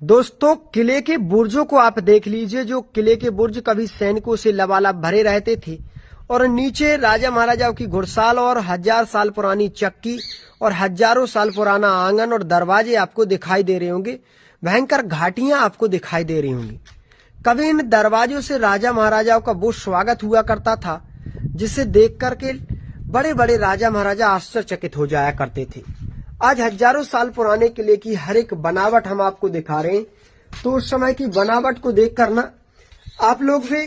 दोस्तों, किले के बुर्जों को आप देख लीजिए। जो किले के बुर्ज कभी सैनिकों से लबालब भरे रहते थे और नीचे राजा महाराजाओं की घुड़साल और 1000 साल पुरानी चक्की और हजारों साल पुराना आंगन और दरवाजे आपको दिखाई दे रहे होंगे। भयंकर घाटियां आपको दिखाई दे रही होंगी। कभी इन दरवाजों से राजा महाराजाओं का वो स्वागत हुआ करता था जिसे देख करके बड़े बड़े राजा महाराजा आश्चर्यचकित हो जाया करते थे। आज हजारों साल पुराने किले की हर एक बनावट हम आपको दिखा रहे हैं, तो उस समय की बनावट को देखकर ना आप लोग भी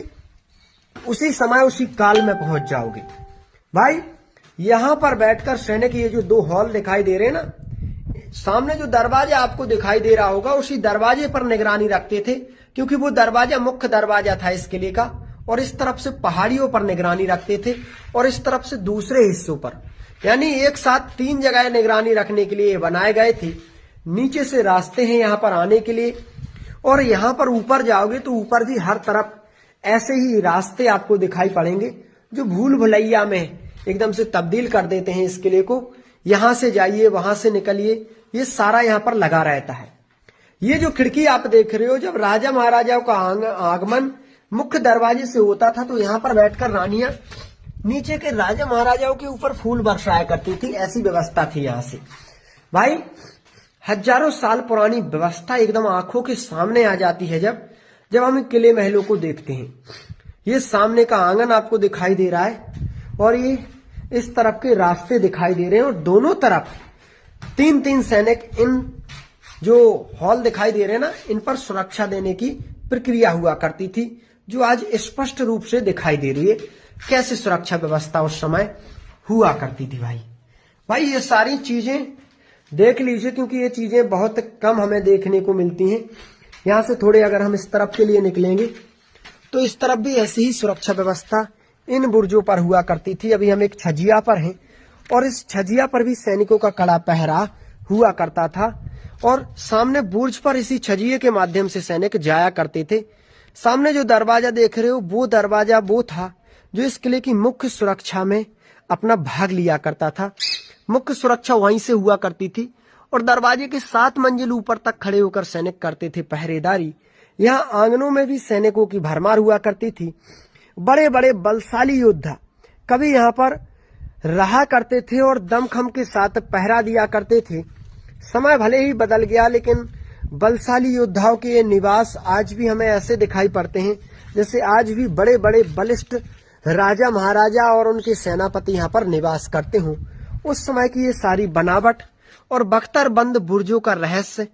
उसी समय उसी काल में पहुंच जाओगे। भाई, यहां पर बैठकर सैनिक ये जो दो हॉल दिखाई दे रहे हैं ना, सामने जो दरवाजा आपको दिखाई दे रहा होगा उसी दरवाजे पर निगरानी रखते थे, क्योंकि वो दरवाजा मुख्य दरवाजा था इस किले का। और इस तरफ से पहाड़ियों पर निगरानी रखते थे और इस तरफ से दूसरे हिस्सों पर, यानी एक साथ 3 जगह निगरानी रखने के लिए बनाए गए थे। नीचे से रास्ते हैं यहाँ पर आने के लिए, और यहाँ पर ऊपर जाओगे तो ऊपर भी हर तरफ ऐसे ही रास्ते आपको दिखाई पड़ेंगे जो भूल भुलैया में एकदम से तब्दील कर देते हैं इस किले को। यहां से जाइए, वहां से निकलिए, ये सारा यहाँ पर लगा रहता है। ये जो खिड़की आप देख रहे हो, जब राजा महाराजाओं का आगमन मुख्य दरवाजे से होता था तो यहाँ पर बैठकर रानियां नीचे के राजा महाराजाओं के ऊपर फूल बरसाया करती थी। ऐसी व्यवस्था थी यहाँ से। भाई, हजारों साल पुरानी व्यवस्था एकदम आंखों के सामने आ जाती है जब हम किले महलों को देखते हैं। ये सामने का आंगन आपको दिखाई दे रहा है और ये इस तरफ के रास्ते दिखाई दे रहे हैं, और दोनों तरफ 3-3 सैनिक इन जो हॉल दिखाई दे रहे हैं ना, इन पर सुरक्षा देने की प्रक्रिया हुआ करती थी, जो आज स्पष्ट रूप से दिखाई दे रही है। कैसे सुरक्षा व्यवस्था उस समय हुआ करती थी। भाई ये सारी चीजें देख लीजिए, क्योंकि ये चीजें बहुत कम हमें देखने को मिलती हैं। यहां से थोड़े अगर हम इस तरफ के लिए निकलेंगे तो इस तरफ भी ऐसी ही सुरक्षा व्यवस्था इन बुर्जों पर हुआ करती थी। अभी हम एक छजिया पर हैं और इस छजिया पर भी सैनिकों का कड़ा पहरा हुआ करता था, और सामने बुर्ज पर इसी छजिए के माध्यम से सैनिक जाया करते थे। सामने जो दरवाजा देख रहे हो, वो दरवाजा वो था जो इस किले की मुख्य सुरक्षा में अपना भाग लिया करता था। मुख्य सुरक्षा वहीं से हुआ करती थी और दरवाजे के 7 मंजिल ऊपर तक खड़े होकर सैनिक करते थे पहरेदारी। यहाँ आंगनों में भी सैनिकों की भरमार हुआ करती थी। बड़े बड़े बलशाली योद्धा कभी यहाँ पर रहा करते थे और दमखम के साथ पहरा दिया करते थे। समय भले ही बदल गया, लेकिन बलशाली योद्धाओं के ये निवास आज भी हमें ऐसे दिखाई पड़ते हैं जैसे आज भी बड़े बड़े बलिष्ठ राजा महाराजा और उनके सेनापति यहाँ पर निवास करते हों। उस समय की ये सारी बनावट और बख्तरबंद बुर्जों का रहस्य